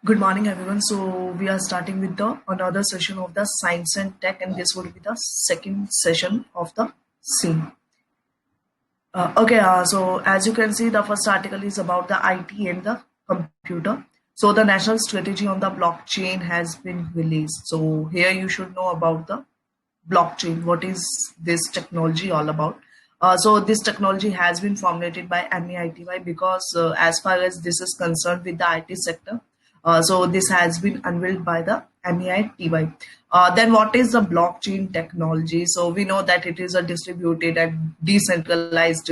Good morning, everyone. So we are starting with the another session of the science and tech, and this would be the second session of the same. So as you can see, the first article is about the IT and the computer. So the national strategy on the blockchain has been released. So here you should know about the blockchain. What is this technology all about? So this technology has been formulated by MEITY because as far as this is concerned with the IT sector, so this has been unveiled by the MEITY. Then what is the blockchain technology? So we know that it is a distributed and decentralized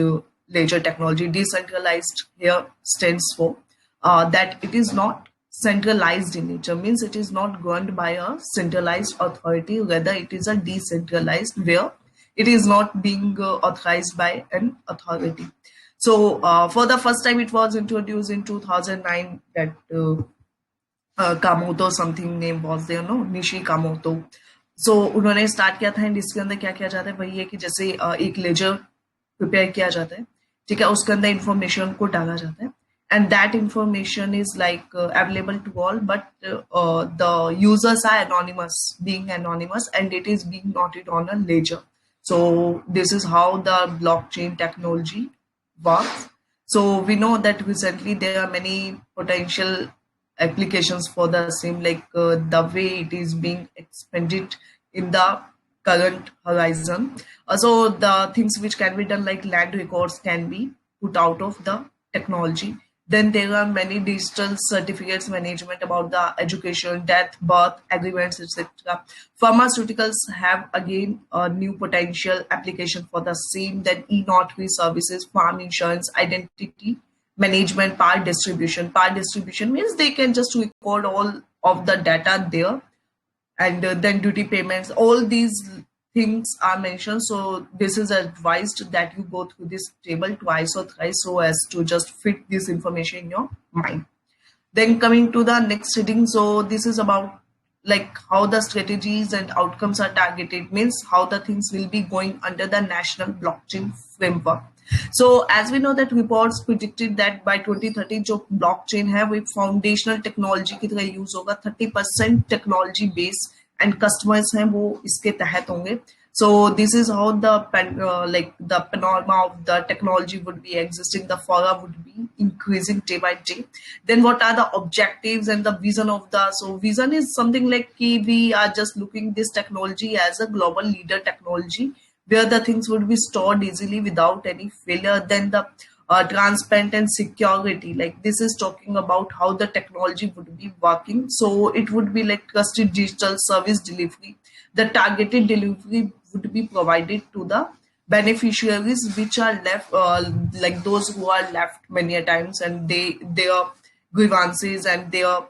ledger technology. Decentralized here stands for that it is not centralized in nature, means it is not governed by a centralized authority, rather it is a decentralized where it is not being authorized by an authority. So for the first time it was introduced in 2009 that Kamoto something name was there no Nishi Kamoto. So उन्होंने start किया था and इसके अंदर क्या किया जाता है वही है कि जैसे एक लेजर प्रिपेयर किया जाता है, ठीक है, उसके अंदर इंफॉर्मेशन को डाला जाता है and that information is like available to all, but the users are being anonymous, and it is being noted on a ledger. So this is how the blockchain technology works. So we know that recently there are many potential applications for the same, like the way it is being expanded in the current horizon. So the things which can be done like land records can be put out of the technology. Then there are many digital certificates management about the education, death, birth, agreements, etc. Pharmaceuticals have again a new potential application for the same. Then e-notary services, farm insurance, identity management, power distribution. Power distribution means they can just record all of the data there, and then duty payments. All these things are mentioned. So this is advised that you go through this table twice or thrice so as to just fit this information in your mind. Then coming to the next heading, so this is about like how the strategies and outcomes are targeted, means how the things will be going under the national blockchain framework. So as we know that reports predicted that by 2030 जो blockchain है वो foundational technology की तरह use होगा, 30% technology base and customers हैं वो इसके तहत होंगे. So this is how the panorama of the technology would be existing. The fora would be increasing day by day. Then what are the objectives and the vision of the? So vision is something like we are just looking this technology as a global leader technology where the things would be stored easily without any failure. Then the transparent and security, like this is talking about how the technology would be working. So it would be like trusted digital service delivery. The targeted delivery would be provided to the beneficiaries which are left, like those who are left many a times and their grievances and their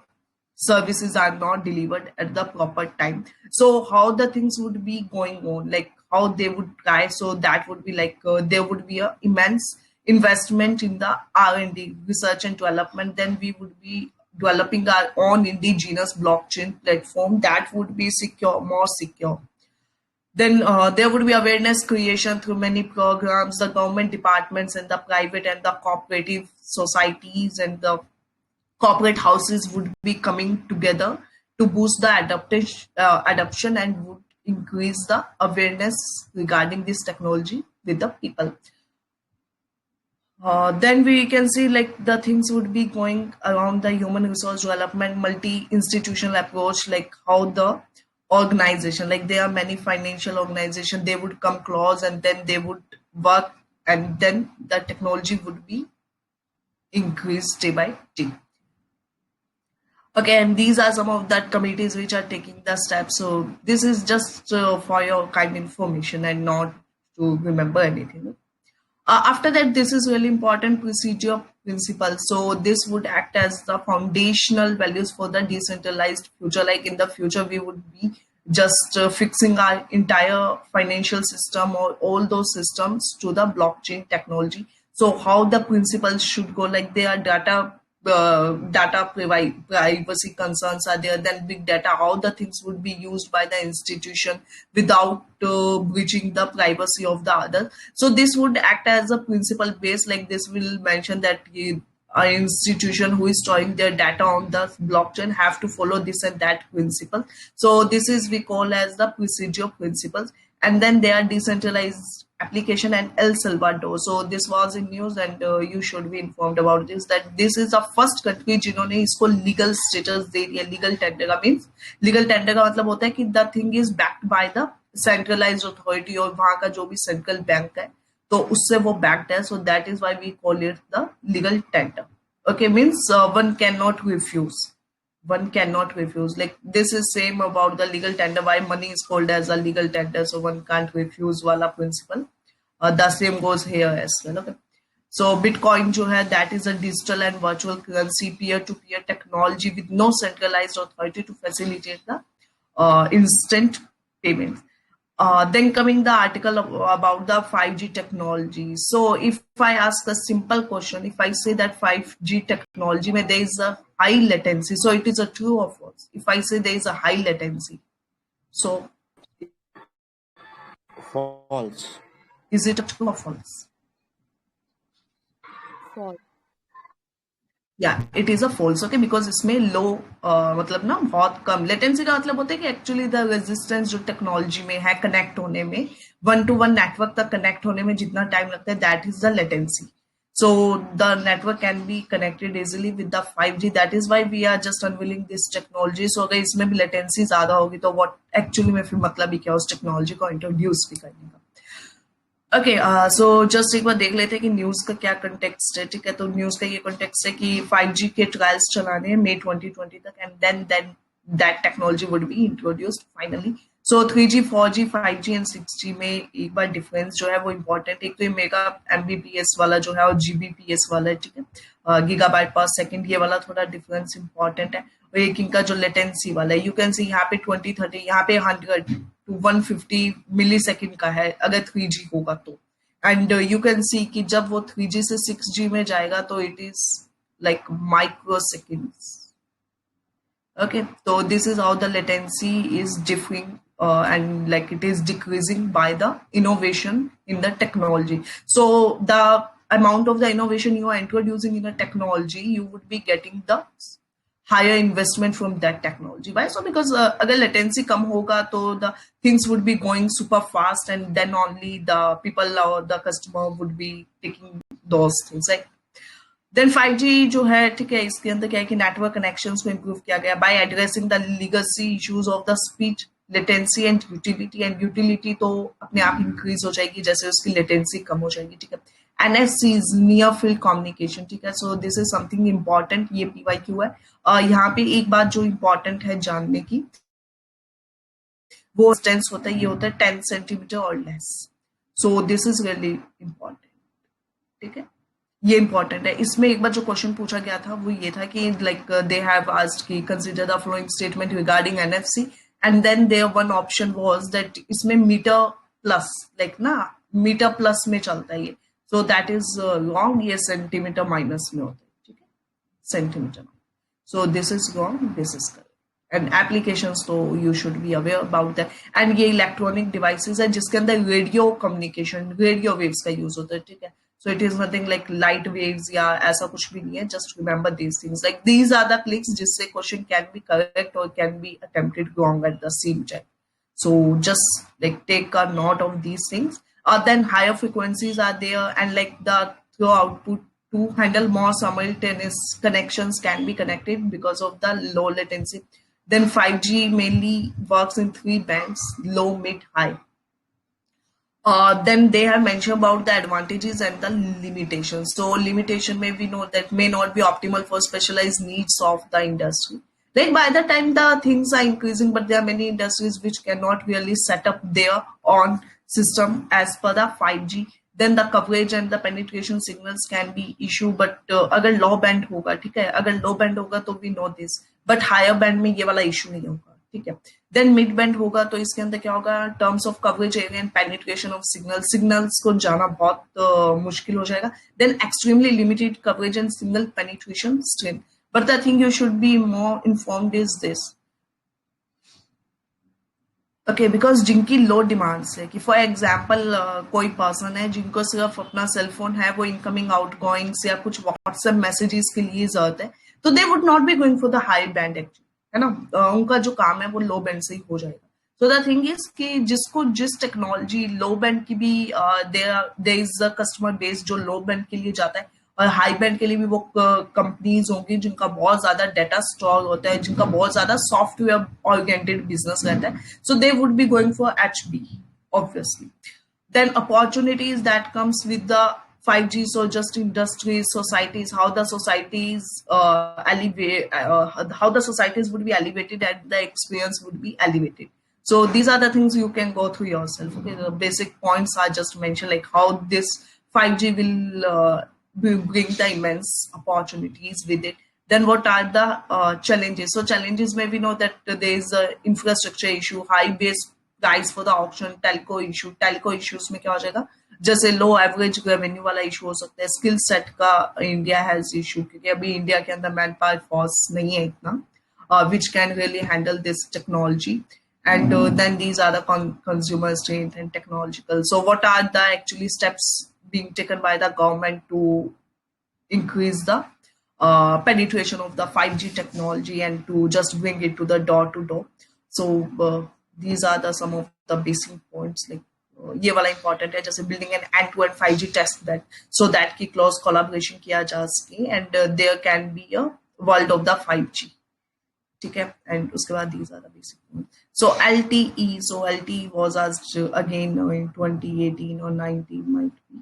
services are not delivered at the proper time. So how the things would be going on, like how they would try. So that would be like there would be a immense investment in the R&D, research and development. Then we would be developing our own indigenous blockchain platform that would be secure, more secure. Then there would be awareness creation through many programs. The government departments and the private and the cooperative societies and the corporate houses would be coming together to boost the adoption and would increase the awareness regarding this technology with the people. Then we can see like the things would be going around the human resource development, multi-institutional approach, like how the organization, like there are many financial organizations, they would come close and then they would work and then the technology would be increased day by day. Okay, and these are some of the committees which are taking the steps. So this is just for your kind information and not to remember anything. After that, this is really important procedure principle. So this would act as the foundational values for the decentralized future. Like in the future, we would be just fixing our entire financial system or all those systems to the blockchain technology. So how the principles should go, like they are data privacy concerns are there, then big data, how the things would be used by the institution without breaching the privacy of the other. So this would act as a principle base, like this will mention that institution who is storing their data on the blockchain have to follow this and that principle. So this is we call as the procedure principles. And then they are decentralized application and El Salvador. So this was in news, and you should be informed about this, that this is the first country जिन्होंने इसको legal status दे दिया. Legal tender का means legal tender का मतलब होता है कि the thing is backed by the centralized authority, और वहाँ का जो भी central bank है तो उससे वो backed है. So that is why we call it the legal tender. Okay, means one cannot refuse. One cannot refuse. Like this is same about the legal tender. Why money is called as a legal tender, so one can't refuse wala principle. The same goes here as well. Okay. So Bitcoin जो है, that is a digital and virtual currency peer-to-peer technology with no centralized authority to facilitate the instant payment. Then coming the article about the 5G technology. So if I ask a simple question, if I say that 5G technology where there is a high latency, so it is a true or false? If I say there is a high latency, so false. Is it a true or false? False. Yeah, it is a false. Okay, because इसमें लो मतलब ना बहुत कम latency का मतलब होता है कि actually the resistance जो टेक्नोलॉजी में है कनेक्ट होने में, 1 to 1 नेटवर्क तक कनेक्ट होने में जितना टाइम लगता है, that is the latency. So the network can be connected easily with the 5G. That is why we are just unveiling this technology. So अगर इसमें भी लेटेंसी ज्यादा होगी तो what एक्चुअली में फिर मतलब ही क्या उस टेक्नोलॉजी को इंट्रोड्यूस भी करने का. ओके, सो जस्ट एक बार देख लेते हैं कि न्यूज का क्या कंटेक्स्ट है. ठीक है, तो न्यूज का ये कंटेक्स्ट है कि 5G के ट्रायल्स चलाने हैं मई 2020 तक, and then that technology would be introduced finally. So 3G 4G 5G and 6G में एक बार डिफरेंस जो है वो इम्पोर्टेंट. एक तो ये मेगा MBPS वाला जो है और GBPS वाला है. ठीक है, गीगाबाइट पर सेकेंड, ये वाला थोड़ा डिफरेंस इंपॉर्टेंट है. और एक इनका जो लेटेंसी वाला है, यू कैन सी यहाँ पे 20-30, यहाँ पे 100 to 150 मिली सेकेंड का है अगर 3G होगा तो. एंड यू कैन सी कि जब वो 3G से 6G में जाएगा तो it is like micro seconds. Okay, so this is how the latency is differing and like it is decreasing by the innovation in the technology. So the amount of the innovation you are introducing in a technology, you would be getting the higher investment from that technology. Why? So because agar latency kam hoga to the things would be going super fast, and then only the people or the customer would be taking those things. Like then 5G जो है, ठीक है, इसके अंदर क्या है कि network connections को इंप्रूव किया गया by addressing the legacy issues of the speed, latency and utility. And utility तो अपने आप इंक्रीज हो जाएगी जैसे उसकी लेटेंसी कम हो जाएगी. ठीक है, NFCs नियर फील्ड कम्युनिकेशन. ठीक है, so this is something important. ये PYQ है. यहाँ पे एक बात जो इम्पोर्टेंट है जानने की, वो डिस्टेंस होता है, ये होता है 10 सेंटीमीटर और less. So this is really important. ठीक है, ये इंपॉर्टेंट है. इसमें एक बार जो क्वेश्चन पूछा गया था वो ये था कि लाइक दे हैव आस्क्ड कि consider the flowing statement regarding NFC, and then there one option was that इसमें मीटर प्लस, लाइक ना मीटर प्लस में चलता है ये. So that is wrong. ये सेंटीमीटर माइनस में होता है. ठीक है, centimetre. So this is wrong, this is correct. And applications तो you should be aware about that. And ये इलेक्ट्रॉनिक डिवाइसेस है जिसके अंदर रेडियो कम्युनिकेशन, रेडियो वेव्स का यूज होता है. ठीक है, so it is nothing like light waves या ऐसा कुछ भी नहीं है. just remember these things, like these are the clicks जिससे question can be correct or can be attempted wrong at the same time. So just like take a note of these things. Then higher frequencies are there, and like the throw output to handle more simultaneous connections can be connected because of the low latency. Then 5G mainly works in 3 bands: low, mid, high. Then they have mentioned about the advantages and the limitations. So limitation may we know that may not be optimal for specialized needs of the industry. Like by the time the things are increasing, but there are many industries which cannot really set up their own system as per the 5G. Then the coverage and the penetration signals can be issue. But अगर low band होगा, ठीक है, अगर low band होगा तो we know this. But higher band में ये वाला issue नहीं होगा. ठीक है, देन मिड बैंड होगा तो इसके अंदर क्या होगा, terms of coverage area and penetration of signals को जाना बहुत मुश्किल हो जाएगा. Then extremely limited coverage and single penetration strain. But the thing you should be more informed is this. Okay, because जिनकी लो डिमांड्स है, कि फॉर एग्जाम्पल कोई पर्सन है जिनको सिर्फ अपना सेल फोन है, वो इनकमिंग आउटगोइंग्स या कुछ व्हाट्सएप मैसेजेस के लिए जरूरत है, तो they would not B going for the high band actually, है ना। उनका जो काम है वो लो बैंड से ही हो जाएगा। सो द थिंग इज कि जिसको जिस टेक्नोलॉजी लो बैंड की भी there is a customer base जो लो बैंड के लिए जाता है, और हाई बैंड के लिए भी वो कंपनीज होंगी जिनका बहुत ज्यादा डेटा स्टोर होता है, जिनका बहुत ज्यादा सॉफ्टवेयर ओरिएंटेड बिजनेस रहता है, so they would be going for HB obviously. Then opportunities that comes with the 5G, so just industries, societies, how the societies how the societies would be elevated and the experience would be elevated. So these are the things you can go through yourself. Okay, the basic points are just mentioned, like how this 5G will bring the immense opportunities with it. Then what are the challenges? So challenges may we know that there is a infrastructure issue, high base price for the auction, telco issue. Telco issues में क्या हो जाएगा, जैसे लो average revenue वाला issue हो सकता है, skill set का इंडिया हैज इशू, क्योंकि अभी इंडिया के अंदर मैन पावर फोर्स नहीं है इतना which can really handle this technology. And then these are the consumer strength and technological. So what are the actually steps being taken by the government to increase the penetration of the 5G technology and to just bring it to the door to door? So these are the some of the basic points, like ये वाला important है, जैसे building an end-to-end 5G test bed so that की close collaboration किया जा सके and there can be a world of the 5G. ठीक है, and उसके बाद these are the basic points. So LTE was asked again in 2018 or 19 might be.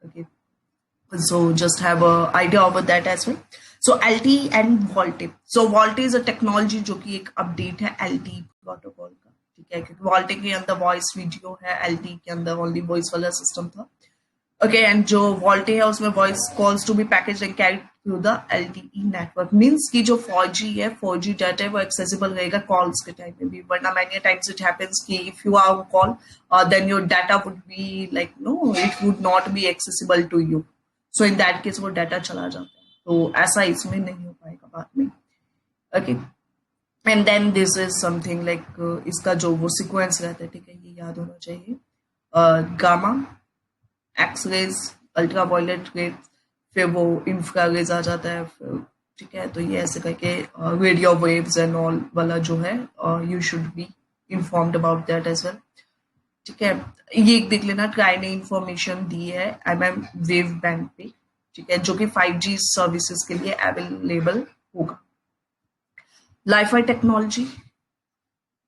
Okay, so just have a idea over that as well. So LTE and VoLTE. So VoLTE is a technology जो कि एक update है LTE protocol का, ठीक है, क्योंकि VoLTE के अंदर वॉइस वीडियो है, LTE के अंदर ओनली वॉइस वाला सिस्टम था। ओके, एंड जो VoLTE है उसमें voice calls to be package and carry through the LTE network, means कि जो 4G है, 4G डाटा है वो एक्सेसिबल रहेगा कॉल्स के टाइम में भी, वरना मैनी टाइम्स इट हैपेंस कि if you are on call then your data would be like no, it would not be accessible to you, so in that case वो data चला जाता है, तो ऐसा इसमें नहीं हो पाएगा बाद में। Okay, and then this is something like इसका जो वो सीक्वेंस रहता है, ठीक है, ये याद होना चाहिए, gamma, X rays, ultra violet rays, फिर वो इंफ्रारेज आ जाता है, ठीक है, तो ये ऐसे करके रेडियो वेव्स एंड ऑल वाला जो है you should be informed about that as well, ठीक है। ये देख लेना, ट्राई ने इंफॉर्मेशन दी है वेव बैंड पे, ठीक है, जो कि 5G सर्विसेज के लिए अवेलेबल होगा। Li-Fi technology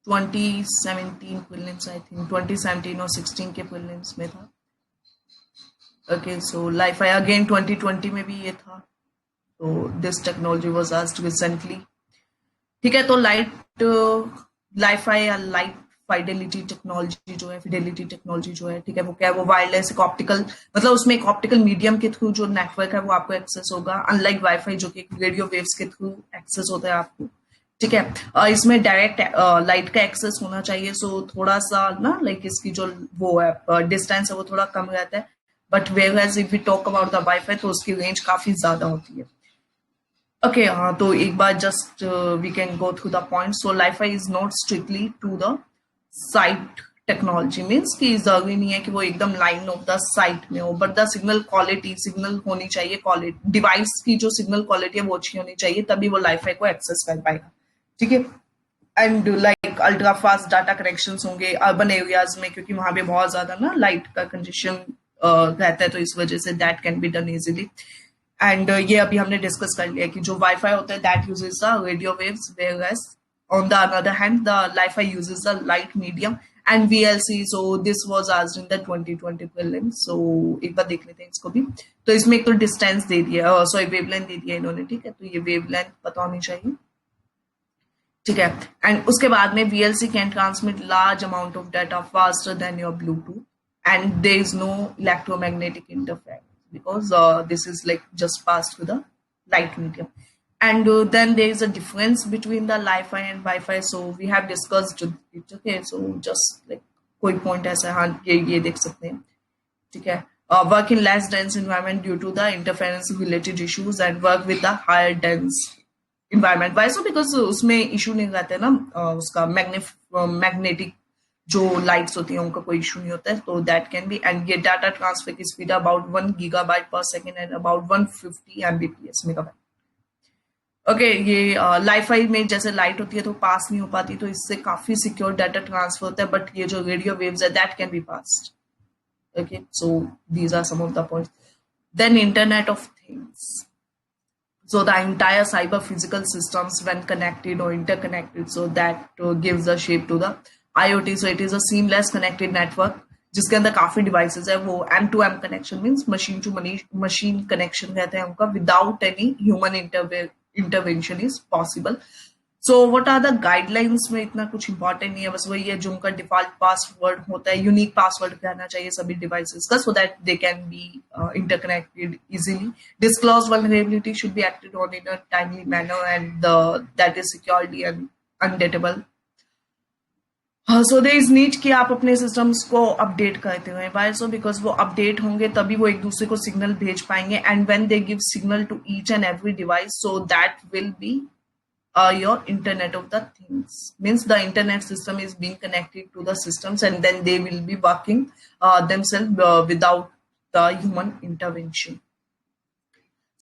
2017 prelims, I think 2017 और 16 के प्रीलिम्स में था। ओके, सो लाइफाई अगेन 2020 में भी ये था, तो this technology was asked recently, ठीक है। तो लाइफाई या लाइट फाइडेलिटी टेक्नोलॉजी जो है, फिडेलिटी टेक्नोलॉजी जो है, ठीक है, वो क्या है, वो वायरलेस एक ऑप्टिकल, मतलब उसमें एक ऑप्टिकल मीडियम के थ्रू जो नेटवर्क है वो आपको एक्सेस होगा, अनलाइक वाईफाई जो कि रेडियो वेव्स के थ्रू एक्सेस होता है आपको, ठीक है। इसमें डायरेक्ट लाइट का एक्सेस होना चाहिए, सो थोड़ा सा ना लाइक इसकी जो वो है डिस्टेंस है वो थोड़ा कम रहता है, but where as if we talk about the wifi तो उसकी रेंज काफी ज्यादा होती है। ओके, हाँ, तो एक बार just we can go through the point. So lifi is not strictly to the sight technology, means कि जरूरी नहीं है कि वो एकदम लाइन ऑफ द साइट में हो, but the signal quality, signal होनी चाहिए, क्वालिटी डिवाइस की जो सिग्नल क्वालिटी है वो अच्छी होनी चाहिए, तभी वो लाइफाई को एक्सेस कर पाएगा, ठीक है। And like ultra fast data connections होंगे अर्बन एरियाज में, क्योंकि वहां पे बहुत ज्यादा ना लाइट का कंजेशन रहता है, तो इस वजह से that can be done easily. And ये अभी हमने डिस्कस कर लिया कि जो वाईफाई होता है that uses the radio waves, whereas on the other hand the Wi-Fi uses the light medium and VLC. so this was asked in the 2020 prelims, so एक बार देख लेते हैं इसको भी। तो इसमें एक तो डिस्टेंस दे दिया, सॉरी वेवलेंथ दे दिया इन्होंने, ठीक है, तो ये वेवलेंथ पता होनी चाहिए, ठीक है। एंड उसके बाद में VLC can transmit large amount of data faster than your Bluetooth and there is no electromagnetic interference because this is like just passed through the light medium. And then there is a difference between the Li-Fi and Wi-Fi, so we have discussed it, okay, so just like कोई point ऐसा, हाँ ये देख सकते हैं, ठीक है। Work in less dense environment due to the interference related issues and work with the higher dense environment. Why so? Because उसमें issue नहीं रहते ना उसका magnetic जो लाइट्स होती हैं उनका कोई इशू नहीं होता है, तो दैट कैन बी। एंड ये डाटा ट्रांसफर की speed about 1 GB per second and about 150 Mbps megabyte. Okay, ये लाईफाई में जैसे लाइट होती है तो पास नहीं हो पाती, तो इससे काफी सिक्योर डाटा ट्रांसफर होता है, बट ये जो रेडियो वेव्स है that can be passed. Okay, so these are some of the points. Then Internet of Things. So the entire cyber physical systems when connected or interconnected, so that gives a shape to the IoT. So it is a seamless connected network जिसके अंदर काफी devices है। वो M2M connection means machine to machine connection कहते हैं उनका, without any human intervention is possible. So what are the guidelines में इतना कुछ इंपॉर्टेंट नहीं है, बस वही है जो उनका डिफॉल्ट पासवर्ड होता है, यूनिक पासवर्ड रहना चाहिए सभी डिवाइसेस का, so that they can be interconnected easily. Disclose vulnerability should be acted on in a timely manner and that is securely and undateable. So they is need कि आप अपने systems को update करते हुए, वाई सो बिकॉज वो update होंगे तभी वो एक दूसरे को सिग्नल भेज पाएंगे, and when they give signal to each and every device, so that will be your Internet of the Things. Means the internet system is being connected to the systems and then they will be working themselves without the human intervention.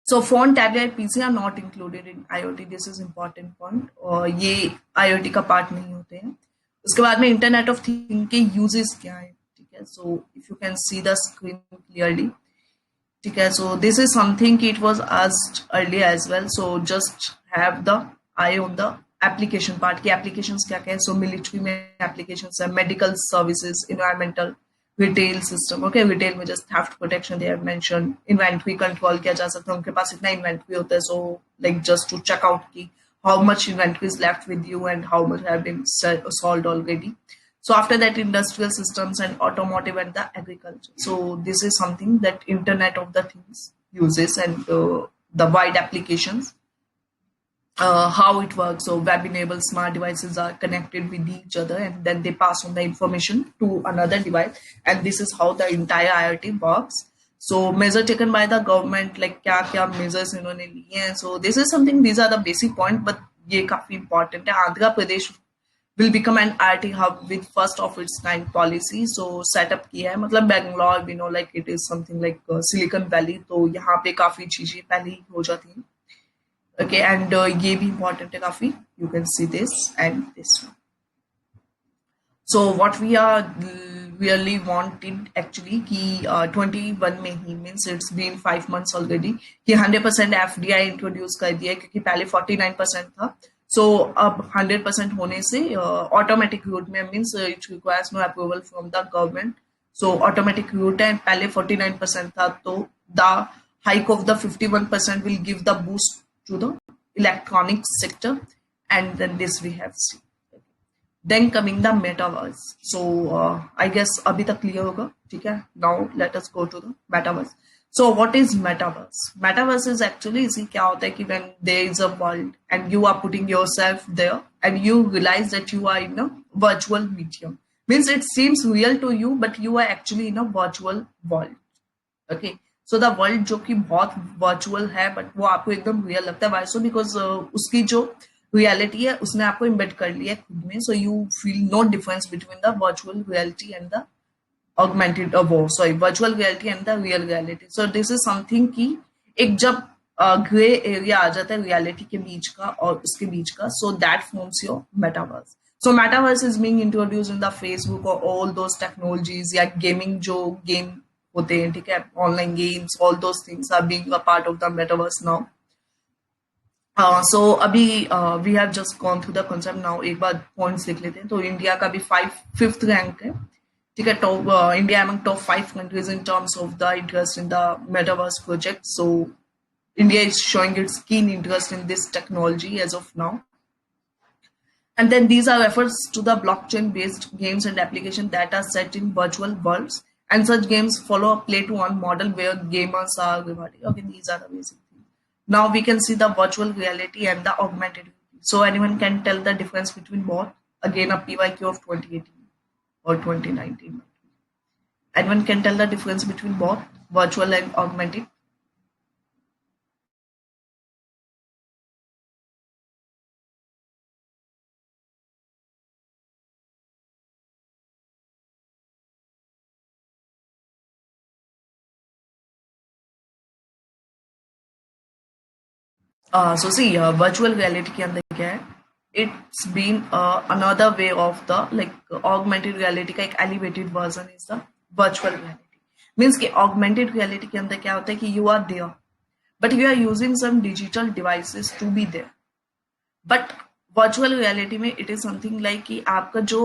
So phone, tablet, PC are not included in IoT. This is important point. और ये IoT का part नहीं होते हैं। उसके बाद में internet of thing के यूजेस क्या है, ठीक है। So if you can see the screen clearly, ठीक है। So this is something it was asked earlier as well, so just have the eye on the application part की applications क्या क्या है। सो मिलिट्री में एप्लीकेशंस है, medical services, environmental, retail system. Okay, retail में just theft protection they have mention, inventory control किया जा सकता है, उनके पास इतना इन्वेंट्री होता है, so like just to check out की how much inventory is left with you and how much have been sold already. So after that, industrial systems and automotive and the agriculture. So this is something that Internet of the Things uses, and the wide applications, how it works. So web-enabled smart devices are connected with each other and then they pass on the information to another device. And this is how the entire IoT works. So measure taken by the government, like क्या क्या measures इन्होंने लिए हैं. So this is something, these are the basic point, but ये काफी important है. Andhra Pradesh will become an IoT hub with first of its kind policy. So setup किया है, मतलब Bangalore, we know like it is something like Silicon Valley. तो यहाँ पे काफी चीजें पहले ही हो जाती हैं. Okay, and ये भी important है काफी. You can see this and this one. So what we are really wanted actually कि 21 में ही, means it's been 5 months already, कि 100% FDI introduce कर दिया है, क्योंकि पहले 49% था. So अब 100% होने से automatic route में, means it requires no approval from the government. So automatic route है, पहले 49% था, तो the hike of the 51% will give the boost to the electronic sector, and then this we have seen. Then coming the metaverse. So I guess अभी तक clear होगा, ठीक है. Now let us go to the metaverse. So what is metaverse? Metaverse is actually, see क्या होता है कि when there is a world and you are putting yourself there and you realize that you are in a virtual medium. Means it seems real to you, but you are actually in a virtual world. Okay. So the world जो कि बहुत virtual है, but वो आपको एकदम real लगता है. Why so? Because उसकी जो reality है उसने आपको embed कर लिया है खुद में. So you feel no difference between the virtual reality and the augmented virtual reality and the real reality. So this is something कि एक जब ग्रे एरिया आ जाता है रियलिटी के बीच का और उसके बीच का, so that forms your metaverse. So metaverse is being introduced in the Facebook or all those technologies या gaming जो game होते हैं, ठीक है, online games, all those things are being a part of the metaverse now. So अभी we have just gone through the concept. now एक बार points देख लेते हैं. तो इंडिया का भी 5th रैंक है, ठीक है. Top India among top 5 countries in terms of the interest in the metaverse project. So India is showing its keen interest in this technology as of now. And then these are efforts to the blockchain-based games and applications that are set in virtual worlds. And such games follow a play-to-earn model where gamers are rewarded. Okay, these are the basic things. Now we can see the virtual reality and the augmented reality. So anyone can tell the difference between both. Again, a PYQ of 2018 or 2019. Anyone can tell the difference between both virtual and augmented? So see, virtual reality के अंदर क्या है? It's been another way of the like augmented reality का एक elevated version is the virtual reality. Means कि augmented reality के अंदर क्या होता है कि you are there, but you are using some digital devices to be there. But virtual reality में it is something like कि आपका जो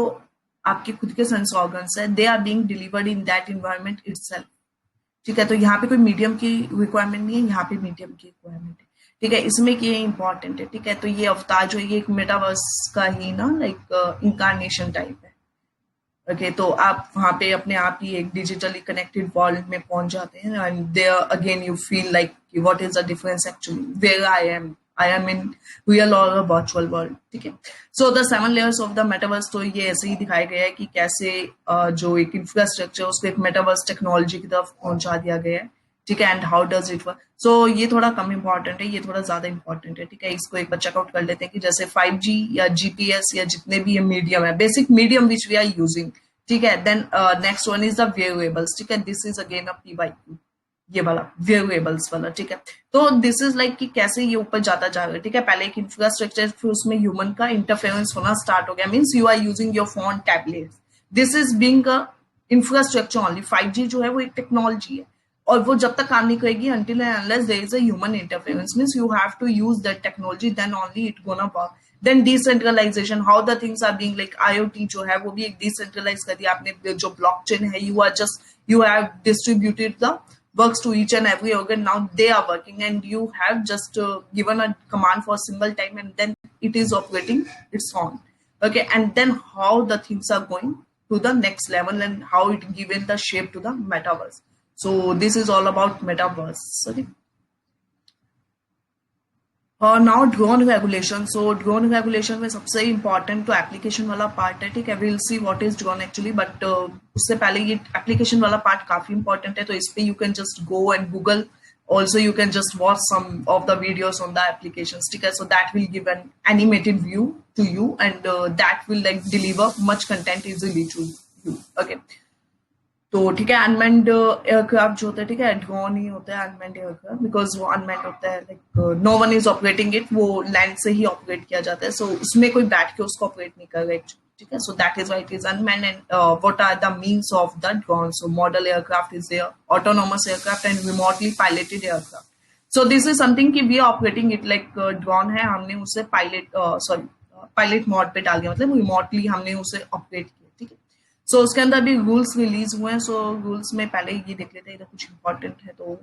आपके खुद के सेंस ऑर्गन्स है, they are being delivered in that environment itself. ठीक है, तो यहाँ पे कोई मीडियम की रिक्वायरमेंट नहीं है, यहाँ पे मीडियम की रिक्वायरमेंट है। ठीक है, इसमें कि ये इंपॉर्टेंट है। ठीक है, तो ये अवतार जो है ये एक मेटावर्स का ही ना लाइक इंकारनेशन टाइप है। ओके, तो आप वहां पे अपने आप ही एक डिजिटली कनेक्टेड वर्ल्ड में पहुंच जाते हैं and there again you feel like what is the difference actually where I am in real और वर्चुअल वर्ल्ड। ठीक है, so the 7 layers of the metaverse, तो ये ऐसे ही दिखाया गया है कि कैसे जो एक इंफ्रास्ट्रक्चर उसको एक मेटावर्स टेक्नोलॉजी की तरफ पहुंचा दिया गया है। ठीक है, and how does it work. So ये थोड़ा कम इंपॉर्टेंट है, ये थोड़ा ज्यादा इंपॉर्टेंट है। ठीक है, इसको एक बार चेकआउट कर लेते हैं कि जैसे 5G या जीपीएस या जितने भी ये मीडियम है, basic medium which we are using. ठीक है, then next one is the variables. ठीक है, this is again a PYQ, ये वाला वेरिएबल्स वाला। ठीक है, तो दिस इज लाइक कि कैसे ये ऊपर जाता जा रहा है। ठीक है, पहले एक इंफ्रास्ट्रक्चर, फिर उसमें ह्यूमन का इंटरफेरेंस होना स्टार्ट हो गया। Means you are using your phone, tablet, this is being a infrastructure only. 5G जो है वो एक टेक्नोलॉजी है और वो जब तक काम नहीं करेगी until and unless there is a human interference, means you have to use that technology, then only it gonna work. Then decentralization, how the things are being like IoT जो है वो भी एक decentralize कर दिया आपने। जो blockchain है, you have distributed the works to each and every organ, now they are working and you have just given a command for a single time and then it is operating its own. Okay, and then how the things are going to the next level and how it given the shape to the metaverse. So this is all about metaverse. Okay. Now drone regulation. So drone regulation में सबसे important तो application वाला part है। ठीक है, we'll see what is drone actually, but उससे पहले ये application वाला part काफी important है, तो इस पे you can just go and Google. Also you can just watch some of the videos on the applications. ठीक है, so that will give an animated view to you and that will like deliver much content easily to you. Okay. तो ठीक है, unmanned aircraft जो होता है, ठीक है, ड्रोन ही होता है अनमैन्ड एयरक्राफ्ट, बिकॉज वो अनमैन्ड होता है, like no one is operating it, वो लैंड से ही ऑपरेट किया जाता है। सो उसमें कोई बैठ के उसको ऑपरेट नहीं कर रहा। ठीक है, so that is why it is unmanned. And what are the means of the drone? So model aircraft is there, autonomous aircraft and remotely piloted aircraft. So this is something कि we are operating it like drone है, हमने उसे pilot mode पे डाल दिया, मतलब remotely हमने उसे ऑपरेट किया। ठीक है, सो उसके अंदर भी रूल्स रिलीज हुए हैं। सो रूल्स में पहले ये देख लेते हैं, इधर कुछ इंपॉर्टेंट है तो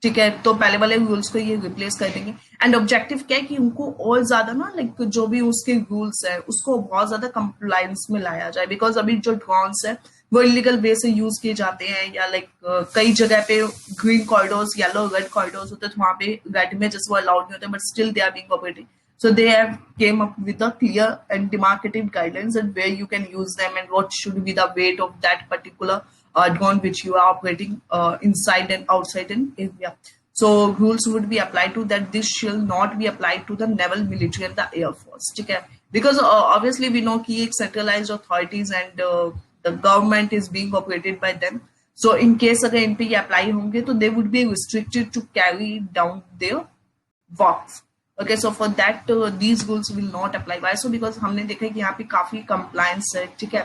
ठीक है, तो पहले वाले रूल्स को ये रिप्लेस कर देंगे। एंड ऑब्जेक्टिव क्या है कि उनको और ज्यादा ना लाइक जो भी उसके रूल्स है उसको बहुत ज्यादा कंप्लायंस में लाया जाए, बिकॉज अभी जो ड्रोन्स है वो इलीगल वे से यूज किए जाते हैं, या लाइक कई जगह पे green corridors, yellow, red corridors होते हैं, तो वहां पे रेड में जैसे वो अलाउड नहीं होते, but still they are being operated. So they have came up with a clear and demarcated guidelines and where you can use them and what should be the weight of that particular drone which you are operating inside and outside an area. So rules would be applied to that. This shall not be applied to the naval, military and the air force. Okay? Because obviously we know कि एक centralized authorities and the government is being operated by them. So in case अगर इन पे ये apply होंगे तो they would be restricted to carry down their works. Okay, so for that these rules will not apply. Why? So because हमने देखा है कि यहाँ पे काफी compliance है, ठीक है,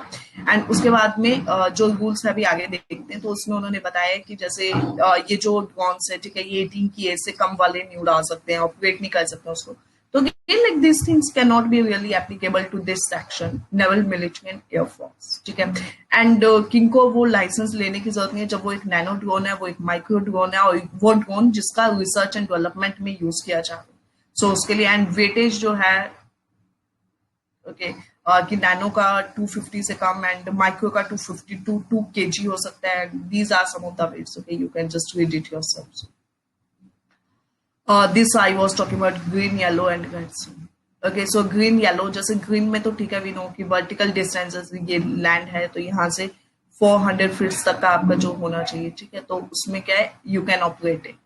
एंड उसके बाद में जो रूल्स है अभी आगे देखते हैं, तो उसमें उन्होंने बताया कि जैसे ये जो ड्रोन्स है, ठीक है, ये 18 की एज से कम वाले नहीं उड़ा सकते हैं, ऑपरेट नहीं कर सकते उसको, तो like these things cannot be really applicable to this section, naval, military and air force. ठीक है, एंड किंग को वो लाइसेंस लेने की जरूरत नहीं है जब वो एक नैनो ड्रोन है, वो एक माइक्रो ड्रोन है, और वो ड्रोन जिसका रिसर्च एंड डेवलपमेंट में यूज किया जा रहा है। सो उसके लिए एंड वेटेज जो है, ओके, कि नैनो का 250 से कम एंड माइक्रो का 250 to 2 kg हो सकता है। These are some of the weights, okay, you can just read it yourself. This I was talking about green, yellow and red. Okay, so green, yellow, जैसे green में तो ठीक है, we know कि vertical distances, ये land है तो यहाँ से 400 फीट तक का आपका जो होना चाहिए, ठीक है, तो उसमें क्या है, you can operate it.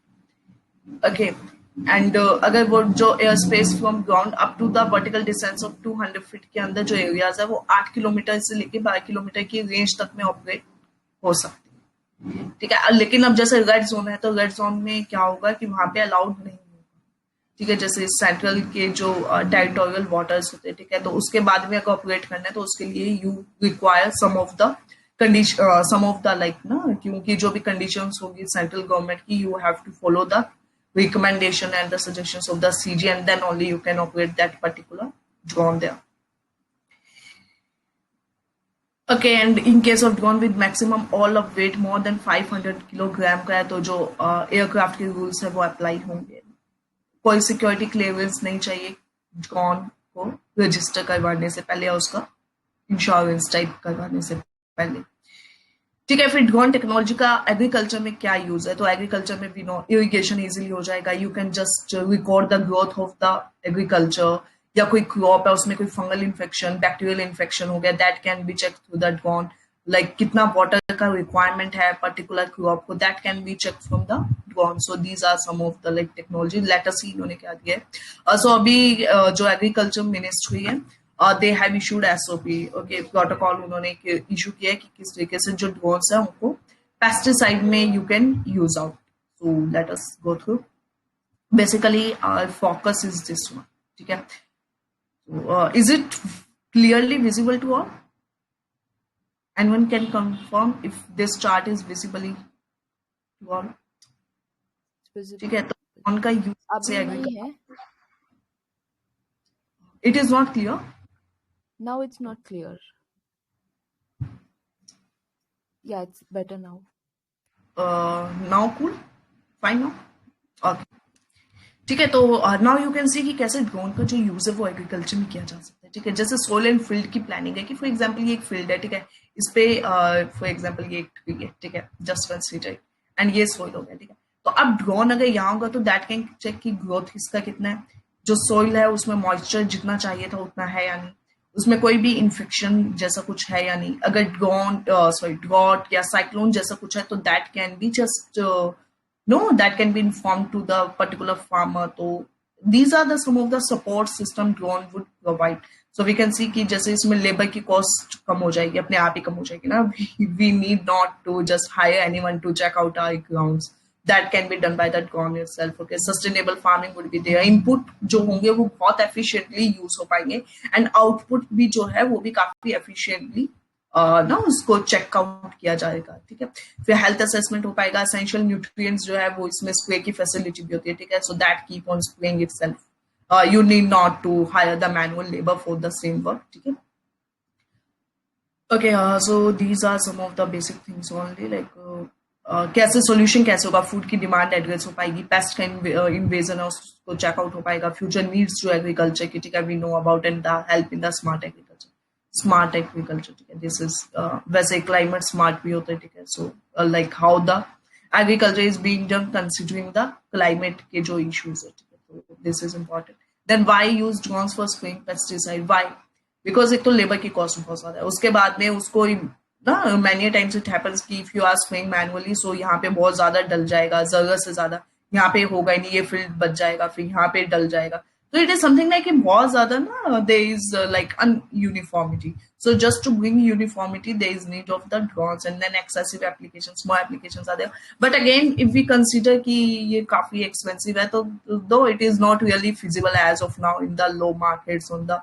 Okay, and अगर वो जो air space from ground up to the vertical distance of 200 feet के अंदर जो एरियाज है वो 8 किलोमीटर से लेके 12 किलोमीटर की रेंज तक में ऑपरेट हो सकती है, ठीक है. लेकिन अब जैसे रेड जोन है तो रेड जोन में क्या होगा कि वहां पे अलाउड नहीं होगा, ठीक है, जैसे सेंट्रल के जो टेरिटोरियल वाटर्स होते हैं, ठीक है, तो उसके बाद में अगर ऑपरेट करना है तो उसके लिए you require some of the condition, some of the like ना, क्योंकि जो भी कंडीशंस होगी सेंट्रल गवर्नमेंट की, you have to follow the recommendation and the suggestions of the CG, and then only you can operate that particular drone there. Okay, and in case of drone with maximum all of weight more than 500 kilogram का है तो जो aircraft के rules है वो apply होंगे. कोई security clearance नहीं चाहिए ड्रोन को रजिस्टर करवाने से पहले या उसका इंश्योरेंस टाइप करवाने से पहले. ठीक है, फिर ड्रोन टेक्नोलॉजी का एग्रीकल्चर में क्या यूज है, तो एग्रीकल्चर में भी नो इरिगेशन इजीली हो जाएगा. You can just record the growth of the agriculture, या कोई क्रॉप है उसमें कोई फंगल इन्फेक्शन, बैक्टीरियल इन्फेक्शन हो गया, that can be check through the drone. Like कितना वाटर का रिक्वायरमेंट है पर्टिकुलर क्रॉप को, that can be check from the drone. So these are some of the like technology. Let us see इन्होंने क्या दिया है. सो अभी जो एग्रीकल्चर मिनिस्ट्री है, they have issued SOP, okay, protocol उन्होंने इशू किया है कि किस तरीके से जो ड्रोन्स है उनको पेस्टिसाइड में you can use out. So let us go through. Basically our focus is this one. ठीक है, is it clearly visible to all? Anyone can confirm if this chart is visibly to all? ठीक है, तो उनका use से है. It is not clear. Now it's not clear. Yeah, it's better now. Now cool, fine now. Okay. ठीक है, तो now you can see कि कैसे ड्रोन का जो यूज है वो एग्रीकल्चर में किया जा सकता है. ठीक है, जैसे सोइल एंड फील्ड की प्लानिंग है कि फॉर एग्जांपल ये एक फील्ड है, ठीक है, इस पे फॉर एग्जांपल ये एक ट्री है, ठीक है, जस्ट कंसीडर, एंड ये सोइल हो गया. ठीक है, तो अब ड्रोन अगर यहाँ होगा तो दैट कैन चेक की ग्रोथ इसका कितना है, जो सोइल है उसमें मॉइस्चर जितना चाहिए था उतना है या नहीं, उसमें कोई भी इन्फेक्शन जैसा कुछ है या नहीं. अगर ड्रॉट या साइक्लोन जैसा कुछ है तो that can be just that can be informed to the particular farmer. So these are the some of the support system drone would provide. So we can see कि जैसे इसमें लेबर की cost कम हो जाएगी, अपने आप ही कम हो जाएगी ना. We need not to just hire anyone to check out our grounds. That can be done by the drone itself. Okay, sustainable farming would be there. Input जो होंगे वो बहुत efficiently use हो पाएंगे, and output भी जो है वो भी काफी efficiently ना उसको चेकआउट किया जाएगा. ठीक है, फिर हेल्थ असेसमेंट हो पाएगा. एसेंशियल न्यूट्रिएंट्स जो है वो इसमें स्प्रे की फैसिलिटी भी होती है. ठीक है, so that keep on spraying itself. You need not to hire the manual labour for the same work. ठीक है, okay, so these are some of the basic things only. Like कैसे solution कैसे होगा, फूड की demand address हो पाएगी, paste का invasion है उसको चेकआउट हो पाएगा, फ्यूचर नीड्स जो एग्रीकल्चर की, ठीक है, we know about, and the help in the smart agriculture. Smart agriculture, ठीक है, दिस इज वैसे क्लाइमेट स्मार्ट भी होता है. ठीक है, so like how the agriculture is being done considering the climate के जो इश्यूज है. ठीक है, तो this is important. Then why use drones for spraying pesticide? Why? Because एक तो लेबर की कॉस्ट बहुत ज्यादा है, उसके बाद में उसको ना मैनी टाइम्स इट हैपेंस कि if you are spraying manually, so यहाँ पे बहुत ज्यादा डल जाएगा, जरूरत से ज्यादा यहाँ पे होगा ही नहीं, ये फील्ड बच जाएगा, फिर यहाँ पे डल जाएगा. So it is something like बहुत ज्यादा ना there is like ununiformity. So just to bring uniformity, there is need of the drones, and then excessive applications, more applications are there. But again, if we consider कि ये काफी expensive है, तो though it is not really feasible as of now in the low markets on the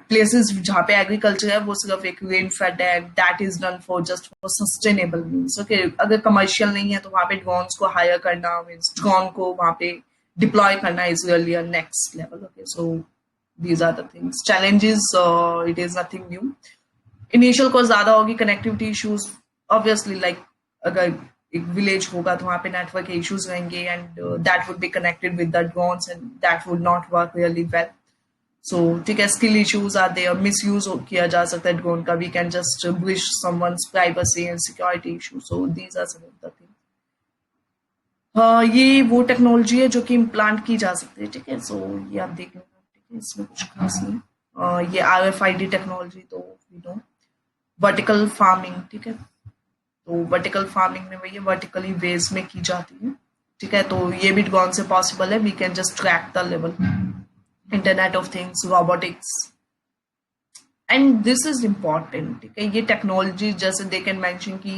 places जहाँ पे agriculture है वो सिर्फ एक rain fed है, that is done for just for sustainable means. Okay, अगर commercial नहीं है तो वहाँ पे drones को hire करना means drone को वहाँ पे deploy karna is really a next level. Okay, so these are the things. Challenges, it is nothing new. Initial cost ज़्यादा होगी, connectivity issues obviously, like अगर एक village होगा तो वहाँ पे network issues रहेंगे, and that would be connected with the drones, and that would not work really well. So ठीक है, skill issues are there, misuse किया जा सकता है drone का, we can just breach someone's privacy and security issues. So these are some of the things. ये वो technology है जो कि इम्प्लांट की जा सकती है. ठीक है, सो ये आप देख लेना. ठीक है, इसमें कुछ खास नहीं. ये RFID टेक्नोलॉजी तो वी नो. वर्टिकल फार्मिंग, ठीक है, तो वर्टिकल फार्मिंग में वही वर्टिकली वेज में की जाती है. ठीक है, तो ये भी ड्रोन से पॉसिबल है. We can just track the level. Internet of things, robotics, and this is important. ठीक है, ये टेक्नोलॉजी जैसे दे कैन मेंशन की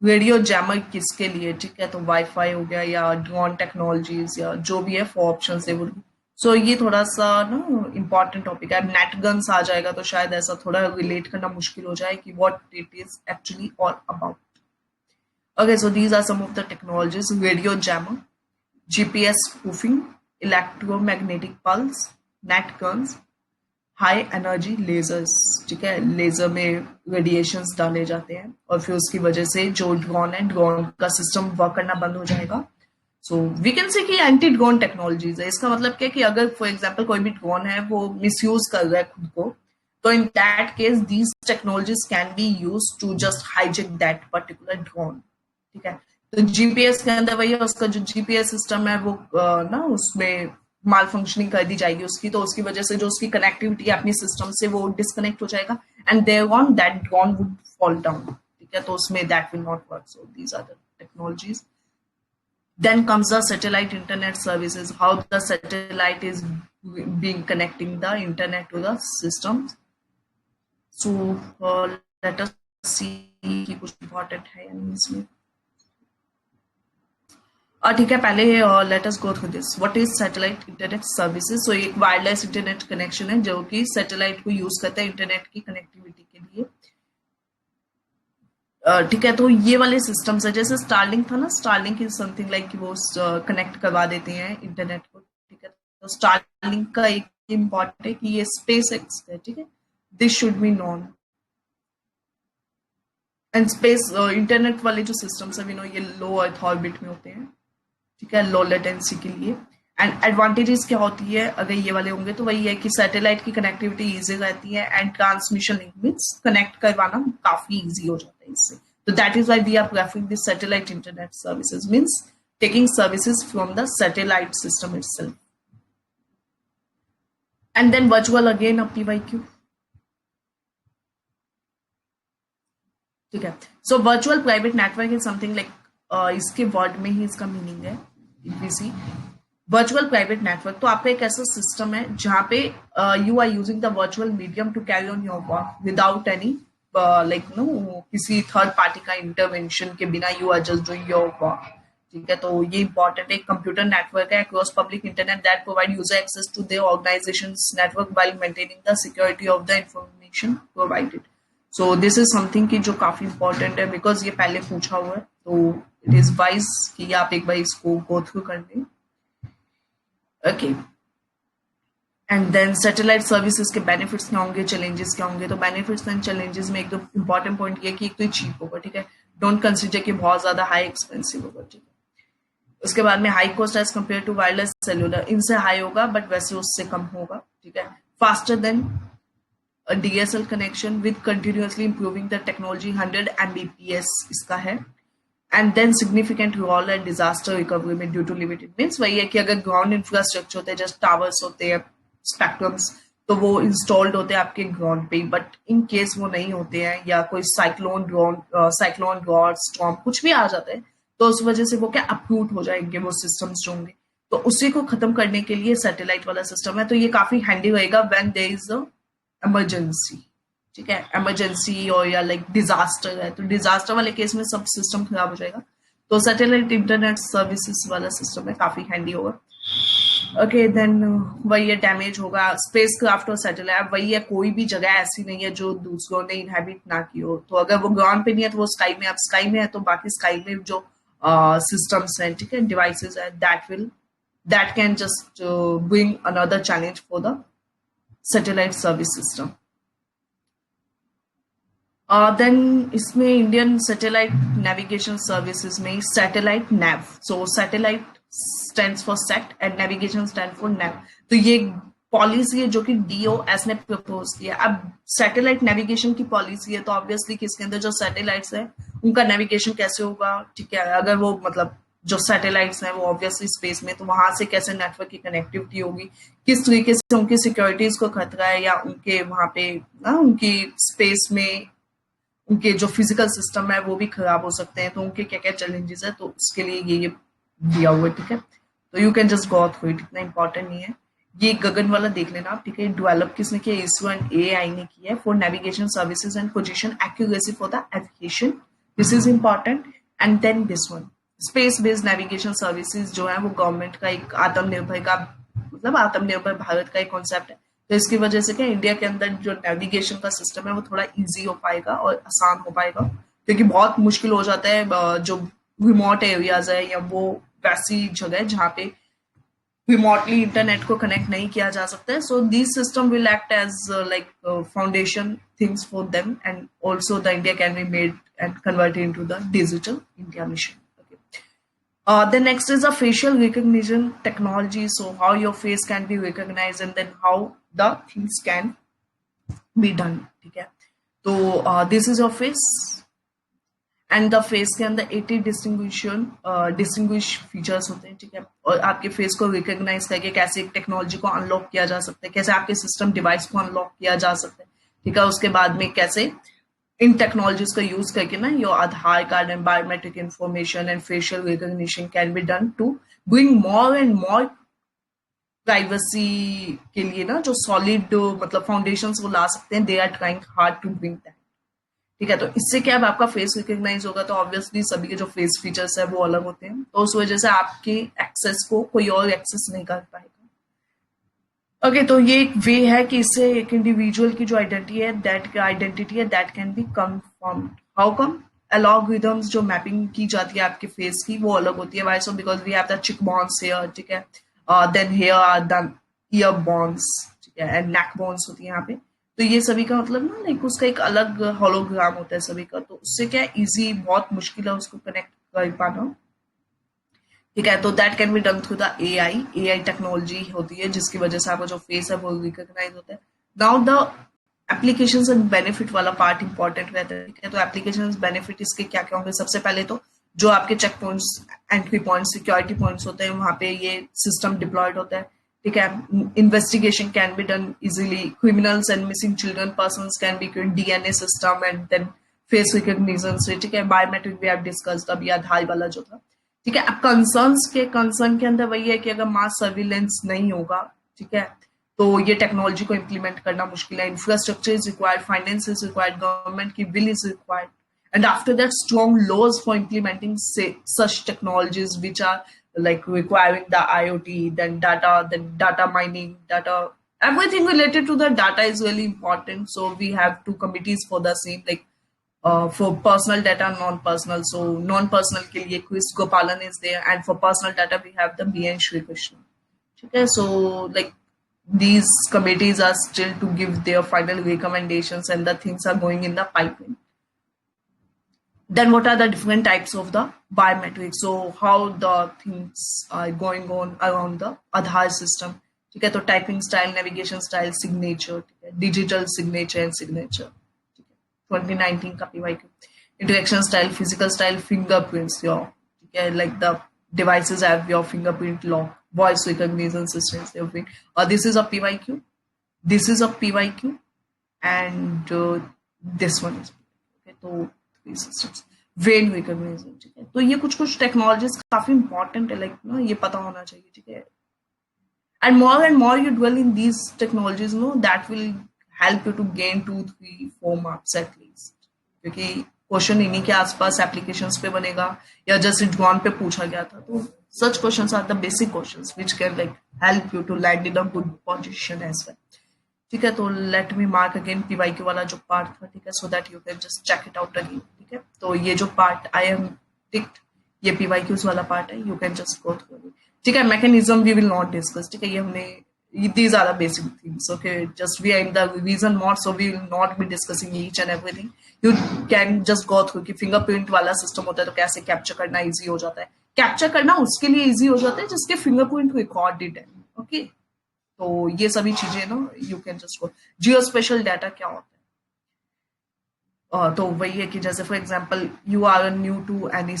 रेडियो जैमर किसके लिए, ठीक है, तो वाईफाई हो गया या ड्रोन टेक्नोलॉजीज या जो भी है 4 ऑप्शन है वो। सो ये थोड़ा सा ना इम्पोर्टेंट टॉपिक है। नेट गन्स आ जाएगा तो शायद ऐसा थोड़ा रिलेट करना मुश्किल हो जाए कि what it is actually all about. Okay, so these are some of the technologies: radio jammer, GPS spoofing, electromagnetic pulse, net guns, high energy lasers, ठीक है, लेजर में रेडिएशंस डाले जाते हैं और फिर उसकी वजह से जो ड्रोन है, ड्रोन का सिस्टम वर्क करना बंद हो जाएगा। सो वी कैन से कि एंटी ड्रोन टेक्नोलॉजीज है। इसका मतलब क्या है कि अगर फॉर एग्जांपल कोई भी ड्रोन है वो मिसयूज कर रहा है खुद को, तो in that case these technologies can be use to just hijack that particular drone, ठीक है। तो जीपीएस के अंदर वही है, उसका जो जीपीएस सिस्टम है वो ना उसमें माल फंक्शनिंग कर दी जाएगी उसकी, तो उसकी वजह से जो उसकी कनेक्टिविटी है अपनी सिस्टम से वो डिस्कनेक्ट हो जाएगा and there on that drone would fall down, ठीक है, तो उसमें that will not work. So these are the technologies. Then comes the satellite internet services, how the satellite is being connecting the internet to the systems. So let us see कि कुछ important है या नहीं इसमें। ठीक है, पहले let us go through this. What is satellite internet services? So एक वायरलेस इंटरनेट कनेक्शन है जो कि सैटेलाइट को यूज करता है इंटरनेट की कनेक्टिविटी के लिए, ठीक है। तो ये वाले सिस्टम्स है, जैसे स्टारलिंक था ना, स्टारलिंक इज समथिंग लाइक वो कनेक्ट करवा देते हैं इंटरनेट को, ठीक है। तो स्टारलिंक का एक इम्पॉर्टेंट है कि ये स्पेस एक्स है, ठीक है, this should be non. And space internet वाले जो सिस्टम्स है वी नो ये लो अर्थ ऑर्बिट में होते हैं, ठीक है, लो लेटेंसी के लिए। एंड एडवांटेजेस क्या होती है अगर ये वाले होंगे, तो वही है कि सैटेलाइट की कनेक्टिविटी इजी रहती है and transmission link means connect करवाना काफी इजी हो जाता है इससे। तो that is why we are preferring this satellite internet services, means taking services from the satellite system itself. And then virtual again अपनी वाई क्यू, ठीक है। So virtual private network is something like, इसके वर्ड में ही इसका मीनिंग है। If we see virtual private network, तो आपका एक ऐसा सिस्टम है जहां पे you are using the virtual medium to carry on your work without any like no किसी थर्ड पार्टी का इंटरवेंशन के बिना you are just doing your work, ठीक है। तो ये इंपॉर्टेंट है। कंप्यूटर नेटवर्क है across public internet that provide user access to their organisations network while maintaining the security of the information provided. So this is something की जो काफी important है बिकॉज ये पहले पूछा हुआ है, तो इट इज वाइज कि आप एक बार इसको गो थ्रू कर लें। Okay, and then satellite services के बेनिफिट्स क्या होंगे, चैलेंजेस क्या होंगे। तो बेनिफिट्स एंड चैलेंजेस में एकदम इंपॉर्टेंट पॉइंट ये कि एक तो ये चीप होगा, ठीक है, डोंट कंसिडर कि बहुत ज्यादा हाई एक्सपेंसिव होगा, ठीक है। उसके बाद में high cost as compare to wireless cellular, इनसे हाई होगा बट वैसे उससे कम होगा, ठीक है। Faster than DSL connection with continuously improving the technology, 100 Mbps इसका है। एंड देन सिग्निफिकेंट रोल है डिजास्टर रिकवरी में ड्यू टू लिमिटेड, मीन्स वही है कि अगर ग्राउंड इंफ्रास्ट्रक्चर होते हैं जस्ट टावर्स होते हैं, स्पेक्ट्रम्स, तो वो इंस्टॉल्ड होते हैं आपके ग्राउंड पे, बट इन केस वो नहीं होते हैं या कोई साइक्लोन ड्रॉट स्टॉर्म कुछ भी आ जाता है, तो उस वजह से वो क्या अपरूट हो जाएंगे वो सिस्टम्स जो होंगे। तो उसी को खत्म करने के लिए सैटेलाइट वाला सिस्टम है, तो ये काफी हैंडी रहेगा when there is a emergency, ठीक है, इमरजेंसी और या लाइक डिजास्टर है, तो डिजास्टर वाले केस में सब सिस्टम खराब हो जाएगा, तो सैटेलाइट इंटरनेट सर्विसेज वाला सिस्टम है काफी हैंडी होगा। ओके, देन वही है डैमेज होगा स्पेस क्राफ्ट और सैटेलाइट, वही है कोई भी जगह ऐसी नहीं है जो दूसरों ने इनहेबिट ना की हो, तो अगर वो ग्राउंड पे नहीं है तो वो स्काई में, अब स्काई में है तो बाकी स्काई में जो सिस्टम्स हैं, ठीक है, डिवाइसेस है, that can just bring another challenge for the satellite service system. Then इसमें इंडियन सैटेलाइट नेविगेशन सर्विसेज में satellite nav, so satellite stands for sat and navigation stand for nav, तो ये पॉलिसी है जो कि DOS ने propose किया। अब सैटेलाइट नेविगेशन की पॉलिसी है तो ऑब्वियसली किसके अंदर जो सैटेलाइट्स है उनका नेविगेशन कैसे होगा, ठीक है, अगर वो मतलब जो सैटेलाइट्स हैं वो ऑब्वियसली स्पेस में, तो वहां से कैसे नेटवर्क की कनेक्टिविटी होगी, किस तरीके से उनकी सिक्योरिटीज को खतरा है या उनके वहां पे ना उनकी स्पेस में उनके जो फिजिकल सिस्टम है वो भी खराब हो सकते हैं, तो उनके क्या क्या चैलेंजेस है, तो उसके लिए ये दिया हुआ है, ठीक है। तो you can just go through it, इतना इंपॉर्टेंट नहीं है। ये गगन वाला देख लेना आप, ठीक है, डेवलप किसने किया, इसरो एंड AI ने किया है for navigation services and position accuracy for the aviation this is important. And then this one, space based navigation services जो है वो गवर्नमेंट का एक आत्मनिर्भर का मतलब आत्मनिर्भर भारत का एक कॉन्सेप्ट है. तो इसकी वजह से क्या इंडिया के अंदर जो नेविगेशन का सिस्टम है वो थोड़ा इजी हो पाएगा और आसान हो पाएगा, क्योंकि बहुत मुश्किल हो जाता है जो रिमोट एरियाज है या वो वैसी जगह जहाँ पे रिमोटली इंटरनेट को कनेक्ट नहीं किया जा सकता है. So this system will act as like foundation things for them, and also the India can be made and converted into the digital India mission. Okay. The next is a facial recognition technology. So how your face can be recognized and then how the things can be done. ठीक है. तो this is your face. And the face के अंदर 80 distinguish features होते हैं. ठीक है. और आपके फेस को रिकॉग्नाइज करके कैसे एक टेक्नोलॉजी को अनलॉक किया जा सकता है, कैसे आपके सिस्टम डिवाइस को अनलॉक किया जा सकता है. ठीक है. उसके बाद में कैसे इन टेक्नोलॉजीज का यूज करके ना your Aadhaar card and biometric information and facial recognition can be done to bring more and more privacy के लिए ना जो सॉलिड मतलब फाउंडेशन वो ला सकते हैं. They are trying hard to bring that. ठीक है. तो इससे क्या है, आपका फेस रिकॉग्नाइज होगा तो ऑब्वियसली सभी के जो फेस फीचर्स है वो अलग होते हैं, तो उस वजह से आपके एक्सेस को कोई और एक्सेस नहीं कर पाएगा. ओके. तो ये एक वे है कि इससे एक इंडिविजुअल की जो आइडेंटिटी है that can be confirmed. How come? Algorithms जो मैपिंग की जाती है आपके फेस की वो अलग होती है. Why so? Because we have the cheek bones here. ठीक है. Then here are the ear bones. ठीक है. एंड नेक बोन्स होती है यहाँ पे. तो ये सभी का मतलब ना लाइक उसका एक अलग होलोग्राम होता है सभी का. तो उससे क्या है, इजी बहुत मुश्किल है उसको कनेक्ट कर पाना. ठीक है. तो that can be done through the AI technology होती है जिसकी वजह से आपका जो फेस है वो रिकॉग्नाइज होता है. Now the applications and benefit वाला पार्ट इंपॉर्टेंट रहता है. ठीक है. तो एप्लीकेशंस बेनिफिट इसके क्या क्या होंगे? सबसे पहले तो जो आपके check points, entry points, security points होते हैं वहां पे ये सिस्टम डिप्लॉयड होता है. ठीक है. Investigation can be done easily. Criminals and missing children persons can be DNA system and then face recognition से. ठीक है. बायोमेट्रिक वी हैव डिस्कस्ड अभी आधार वाला जो था. ठीक है. अब कंसर्न के अंदर वही है कि अगर मास सर्विलेंस नहीं होगा, ठीक है, तो ये टेक्नोलॉजी को इम्प्लीमेंट करना मुश्किल है. Infrastructure is required, finance is required, government की will is required, and after that strong laws for implementing such technologies which are like requiring the IoT, then data mining, everything related to the data is really important. So we have two committees for the same, like for personal data, non-personal. So non-personal ke liye Chris Gopalan is there, and for personal data we have the BN Shri Krishna. Okay, so like these committees are still to give their final recommendations and the things are going in the pipeline. Then what are the different types of the biometrics? So how the things are going on around the Aadhaar system. ठीक है. तो typing style, navigation style, signature, ठीक है, digital signature and signature. ठीक है. 2019 का PYQ. Interaction style, physical style, fingerprints your. ठीक है. Like the devices have your fingerprint lock, voice recognition systems, everything. This is a PYQ. This is a PYQ, and this one is okay. तो systems, when recognition. ठीक है. तो ये कुछ technologies काफी important है, लाइक ना ये पता होना चाहिए. ठीक है. And more you dwell in these technologies know that will help you to gain 2, 3, 4 marks at least, क्योंकि क्वेश्चन इन्हीं के आसपास एप्लीकेशंस पे बनेगा या जस्ट ड्रॉन पे पूछा गया था. तो such questions are the basic questions which can like help you to land in a good position as well. ठीक है. तो let me mark again PYQ वाला जो पार्ट था. ठीक है. So that you can just check it out again. ठीक है. तो ये जो पार्ट आई एम टिक्ड, ये पीवाईक्यूज वाला पार्ट है. You can just go through. ठीक है. Mechanism we will not discuss. ठीक है. ये हमने these are the basic things. Okay, just we are in the revision mode, so we will not be discussing each and everything. You can just go through कि fingerprint वाला system होता है तो कैसे कैप्चर करना इजी हो जाता है. कैप्चर करना उसके लिए इजी हो जाता है जिसके फिंगरप्रिंट रिकॉर्डेड है. ओके. तो ये सभी चीजें ना you can just go. Jio special data क्या होता है? तो वही है कि जैसे for example you are new to any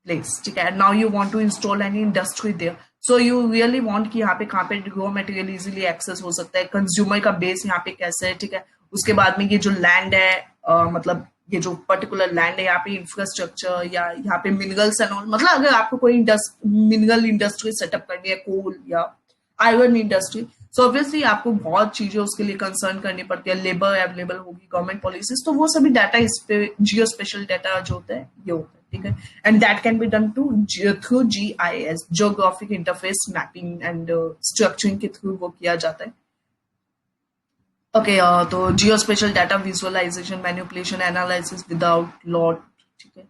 place. ठीक है. Now you want to install any industry there. So you really want कि यहाँ पे कहाँ पे रॉ मटेरियल इजीली एक्सेस हो सकता है, कंज्यूमर का बेस यहाँ पे कैसे है. ठीक है. उसके बाद में ये जो लैंड है मतलब ये जो पर्टिकुलर लैंड है यहाँ पे इंफ्रास्ट्रक्चर या यहाँ पे मिनरल्स एंड ऑल, मतलब अगर आपको कोई मिनरल इंडस्ट्री सेटअप करनी है, कोल या आयरन इंडस्ट्री, सो ऑब्वियसली आपको बहुत चीजें उसके लिए कंसर्न करनी पड़ती है, लेबर अवेलेबल होगी, गवर्नमेंट पॉलिसीज, तो वो सभी डाटा इस पे जियो स्पेशल डाटा जो होता है ये होता है, ठीक है। And that can be done to through GIS, geographic interface mapping and structuring के थ्रू वो किया जाता है। ओके, तो geo special data visualisation, manipulation, analysis without lot, ठीक है।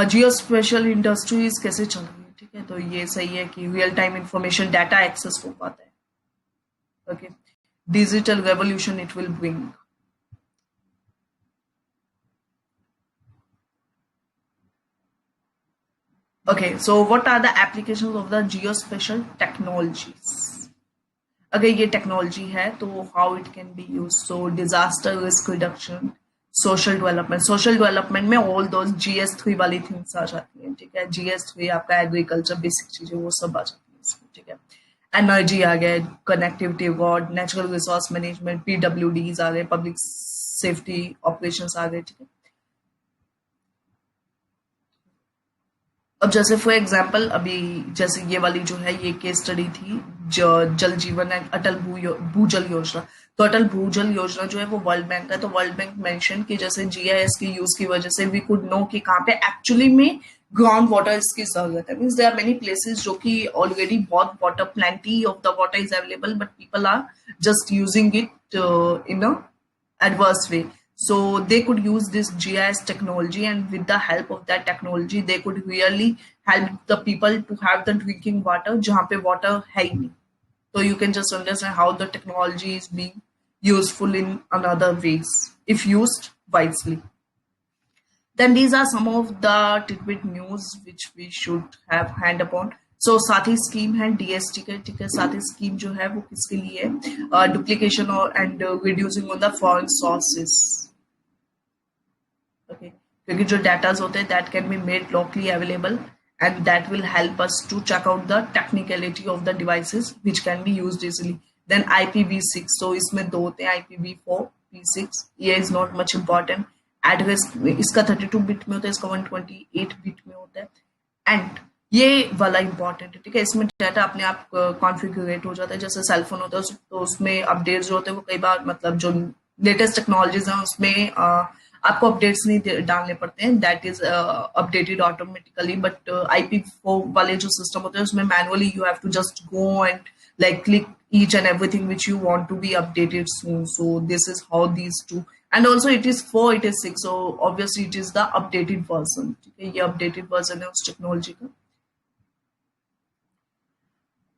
जियो स्पेशल इंडस्ट्रीज कैसे चल रही है, ठीक है, तो ये सही है कि real time information data access हो पाता है। Okay, digital revolution it will bring. Okay, so what are the applications of the geospatial technologies? अगर ये टेक्नोलॉजी है तो how it can be use, so disaster risk reduction, social development में all दो GS3 वाली थिंग्स आ जाती हैं, ठीक है। GS3 आपका एग्रीकल्चर बेसिक चीजें वो सब आ जाती है इसमें, ठीक है। एनर्जी आ गया, connectivity, ward, natural resource management, PWDs आ गए, पब्लिक सेफ्टी ऑपरेशंस आ गए, ठीक है। अब जैसे फॉर एग्जांपल अभी जैसे ये वाली जो है ये केस स्टडी थी, जल जीवन एंड अटल भूजल योजना। तो अटल भूजल योजना जो है वो वर्ल्ड बैंक का है, तो वर्ल्ड बैंक मेंशन कि जैसे GIS की यूज की वजह से वी कुड नो कि कहाँ पे एक्चुअली में ग्राउंड वाटर की जरूरत है। Means there are many places जो कि ऑलरेडी बहुत water, plenty of the water is available, but people are just using it in a adverse way. So they could use this GIS technology, and with the help of that technology, they could really help the people to have the drinking water जहाँ पे water है ही नहीं. So you can just understand how the technology is being useful in another ways if used wisely. Then these are some of the tidbit news which we should have hand upon. So साथी scheme है DST का, ठीक है। साथी scheme जो है वो किसके लिए है, डुप्लीकेशन और and reducing on the foreign sources, okay. क्योंकि जो डाटाज होते हैं that can be made locally available and that will help us to check out the technicality of the devices which can be used easily. Then IPv6, so इसमें दो होते हैं, IPv4, P6, ये is not much important. Address इसका 32 bit में होता है, इसका 128 बिट में होता है। एंड ये वाला इंपॉर्टेंट है, ठीक है। इसमें डाटा अपने आप कॉन्फ़िगरेट हो जाता है, जैसे सेलफोन होता है तो उसमें अपडेट्स जो होते हैं वो कई बार मतलब जो लेटेस्ट टेक्नोलॉजीज हैं उसमें आपको अपडेट्स नहीं डालने पड़ते हैं, that is updated automatically. But IP4 वाले जो सिस्टम होते हैं उसमें manually you have to just go and like click each and everything which you want to be updated soon. So this is how these two, and also it is 4, it is 6, so obviously it is the updated version, ठीक है। ये updated version है उस technology का।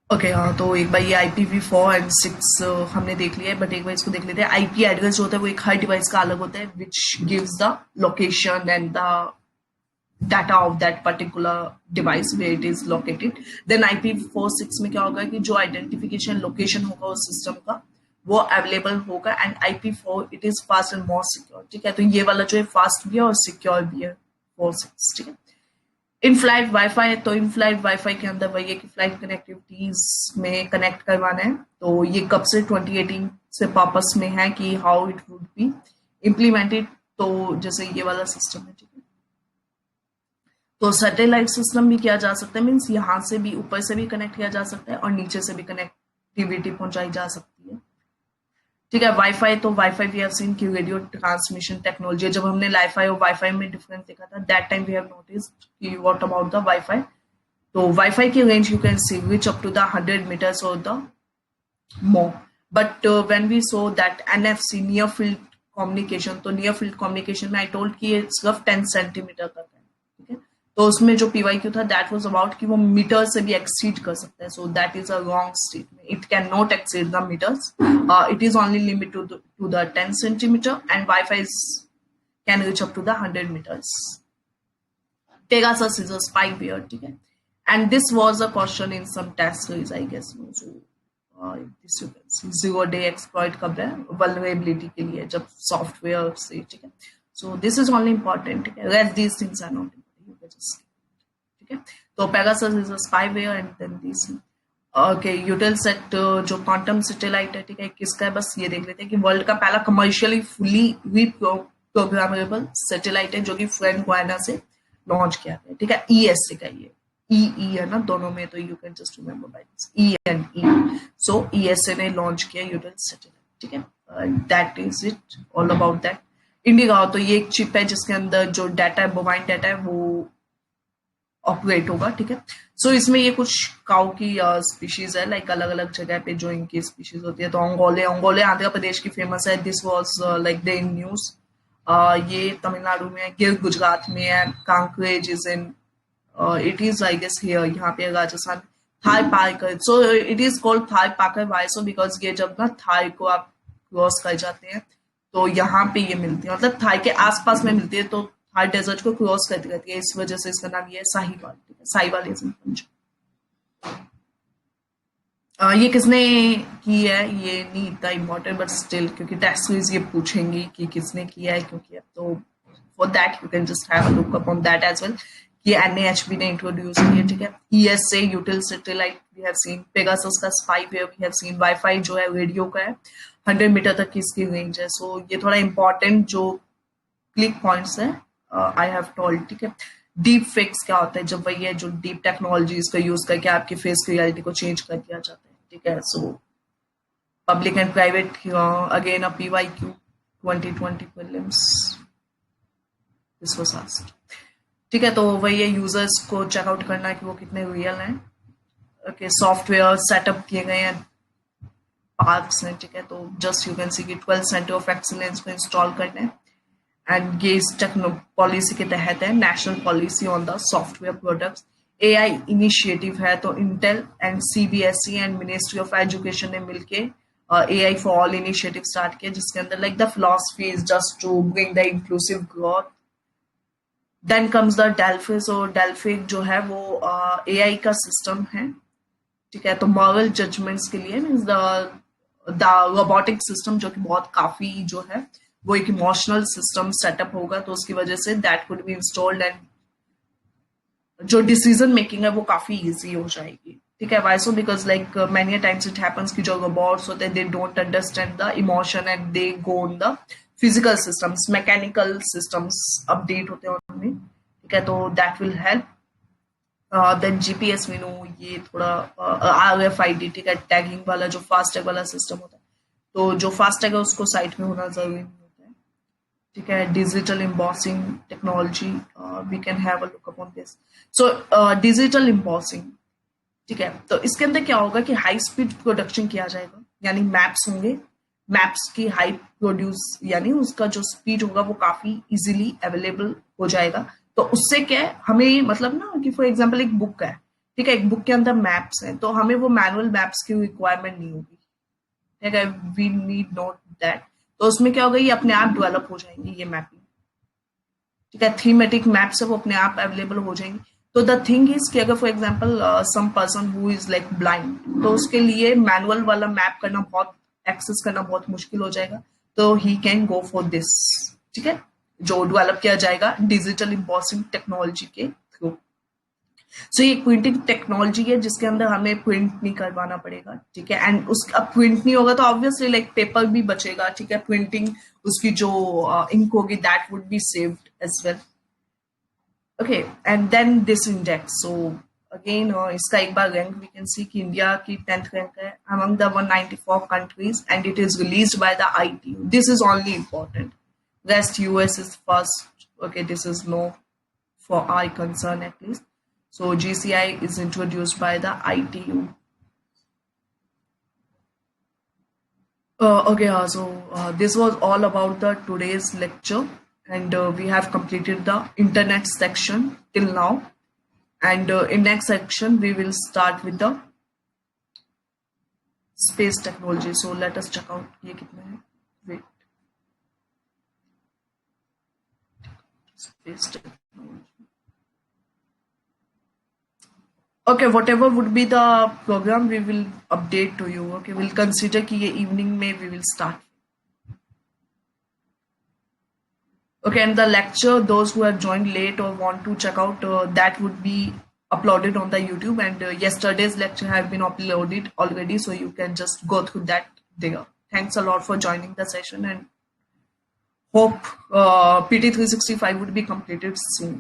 Okay, हाँ, तो एक बार ये IPv4 एंड 6 हमने देख लिया है, बट एक बार इसको देख लेते हैं। IP एड्रेस जो होता है वो एक हर डिवाइस का अलग होता है, which gives the location and the data of that particular device where it is located. Then IPv6 में क्या होगा कि जो identification location होगा उस system का वो available होगा, and IP4 it is fast and more secure, ठीक है। तो ये वाला जो है fast भी है और secure भी है 4.6, ठीक है। इन फ्लाइट वाईफाई है, तो इन फ्लाइट वाईफाई के अंदर वही है कि फ्लाइट कनेक्टिविटीज में कनेक्ट करवाना है। तो ये कब से 2018 से पर्पस में है कि how it would be implemented. तो जैसे ये वाला सिस्टम है, ठीक है। तो सैटेलाइट सिस्टम भी किया जा सकता है, मीन्स यहाँ से भी ऊपर से भी कनेक्ट किया जा सकता है और नीचे से भी कनेक्टिविटी पहुंचाई जा सकती है, ठीक है। वाईफाई, तो वाईफाई वी हैव सीन की रेडियो ट्रांसमिशन टेक्नोलॉजी। जब हमने लाईफाई और वाईफाई में डिफरेंस देखा था, that time we have noticed कि व्हाट अबाउट द वाईफाई। तो वाईफाई की range you can see reach up to the 100 metres और the more, but when we saw that NFC near field communication, तो near field communication में I told कि ये सिर्फ 10 centimetre तक है, ठीक है। तो उसमें जो PYQ था दैट वाज अबाउट कि वो मीटर से भी एक्सीड कर सकता है, so that is a wrong statement. It can not exceed the meters, it is only limit to the 10 centimeter and wifi can reach up to the 100 meters. Pegasus is a spyware, ठीक है। And this was a question in some test series I guess, so this you can see 0-day exploit कब है, vulnerability के लिए जब software से, ठीक है। So this is only important, ठीक है। Rest these things are not ठीक है। तो Pegasus is a spyware and then this, okay. Eutelsat जो क्वांटम सैटेलाइट है, ठीक है, किसका है बस ये देख लेते हैं कि वर्ल्ड का पहला कमर्शियली फुली प्रोग्रामेबल सैटेलाइट है जो कि फ्रेंड गुयाना से लॉन्च किया गया, ठीक है। ESA का ये ई है ना दोनों में, तो you can just remember by this E and E. So ESA ने लॉन्च किया यूटिल सैटेलाइट. ठीक है, that is it all about that. इंडिगा तो ये एक चिप है जिसके अंदर जो डाटा है, मोबाइल डाटा है, वो ऑपरेट होगा. ठीक है, सो इसमें ये कुछ काउ की स्पीशीज है, लाइक अलग अलग जगह पे जो इनकी स्पीशीज होती है. तो अंगोले आंध्र प्रदेश की फेमस है. This was like the in news. ये तमिलनाडु में है, गिर गुजरात में है, Kankrej is in it is I guess here, यहाँ पे Rajasthan. Tharparkar, so it is called Tharparkar why so because ये जब ना थाई को आप क्रॉस कर जाते हैं तो यहाँ पे ये मिलती है, मतलब थाई के आसपास में मिलती है, तो थाई डेजर्ट को क्रॉस करती रहती है, इस वजह से इसका नाम ये है साहिवाल. ठीक है, साहिवाल इज इन पंजाब. ये किसने की है ये नहीं इतना इम्पोर्टेंट, बट स्टिल क्योंकि टेस्ट क्विज ये पूछेंगी कि किसने किया है क्यों किया, तो for that you can just have a look up on that as well. ये एनएएचबी ने इंट्रोड्यूस किया. ठीक है, ESA Eutel satellite we have seen. Pegasus का spyware we have seen. Wifi जो है रेडियो का है, 100 मीटर तक की इसकी रेंज है. सो ये थोड़ा इंपॉर्टेंट जो क्लिक पॉइंट्स है आई हैव टोल्ड. ठीक है, डीप फेक्स क्या होता है, जब वही है जो डीप टेक्नोलॉजीज का यूज करके आपकी फेस की रियलिटी को चेंज कर दिया जाता है. ठीक है, so public and private again a PYQ 2020 prelims this was asked. ठीक है, तो वही है यूजर्स को चेकआउट करना है कि वो कितने रियल हैं. ओके, सॉफ्टवेयर सेटअप किए गए हैं पार्क्स में. ठीक है, तो जस्ट यू कैन सी कि 12 सेंटर ऑफ एक्सीलेंस को इंस्टॉल करना है. एंड ये इस पॉलिसी के तहत है, national policy on the software products. AI initiative है, तो Intel and CBSE and ministry of education ने मिलके AI for all initiative start किया, जिसके अंदर like the philosophy is just to bring the inclusive growth. Then comes the Delphi. So Delphi जो है वो एआई का सिस्टम है. ठीक है, तो मॉरल जजमेंट्स के लिए मीन्स द रोबोटिक सिस्टम जो कि बहुत काफी जो है वो एक इमोशनल सिस्टम सेटअप होगा, तो उसकी वजह से that could be installed and जो डिसीजन मेकिंग है वो काफी इजी हो जाएगी. ठीक है, why so because like many times it happens कि जो रोबोट्स होते हैं they don't understand the emotion and they go on the physical systems, mechanical systems update होते हैं उनमें. ठीक है, तो that will help. Then GPS मीनू ये थोड़ा आरएफआईडी. ठीक है, टैगिंग वाला जो फास्टैग वाला सिस्टम होता है, तो जो फास्टैग है उसको साइट में होना जरूरी नहीं होता है. ठीक है, digital embossing technology we can have a look upon this. So digital embossing. ठीक है, तो इसके अंदर क्या होगा कि हाई स्पीड प्रोडक्शन किया जाएगा, यानी मैप्स होंगे, मैप्स की हाई प्रोड्यूस यानी उसका जो स्पीड होगा वो काफी इजीली अवेलेबल हो जाएगा. तो उससे क्या है हमें मतलब ना कि फॉर एग्जांपल एक बुक है. ठीक है, एक बुक के अंदर मैप्स हैं, तो हमें वो मैनुअल मैप्स की रिक्वायरमेंट नहीं होगी. ठीक है, वी नीड नॉट दैट. तो उसमें क्या होगा, ये अपने आप डेवलप हो जाएंगे ये मैपिंग. ठीक है, थीमेटिक मैप्स है वो अपने आप अवेलेबल हो जाएंगे. तो द थिंग इज कि अगर for example some person who is like blind, तो उसके लिए मैनुअल वाला मैप करना बहुत एक्सेस करना बहुत मुश्किल हो जाएगा, तो he can go for this. ठीक है, जो डेवलप किया जाएगा डिजिटल एम्बॉसिंग टेक्नोलॉजी के थ्रू. सो ये प्रिंटिंग टेक्नोलॉजी है जिसके अंदर हमें प्रिंट नहीं करवाना पड़ेगा. ठीक है, एंड उस अब प्रिंट नहीं होगा तो ऑब्वियसली लाइक पेपर भी बचेगा. ठीक है, प्रिंटिंग उसकी जो इंक होगी that would be saved as well. Okay, and then this index. So again इसका एक बार रैंक वी कैन सी कि इंडिया की 10th रैंक है among the 194 countries and it is released by the ITU. This is only important. Rest US is first. Okay, this is no for our concern at least. So GCI is introduced by the ITU. Okay, so this was all about the today's lecture, and we have completed the internet section till now. And in next section we will start with the space technology. So let us check out ये कितने हैं. Wait. Space technology. Okay, whatever would be the program, we will update to you. Okay, we'll consider कि ये evening में we will start. Okay, and the lecture, those who have joined late or want to check out, that would be uploaded on the YouTube. And yesterday's lecture have been uploaded already, so you can just go through that there. Thanks a lot for joining the session, and hope PT365 would be completed soon.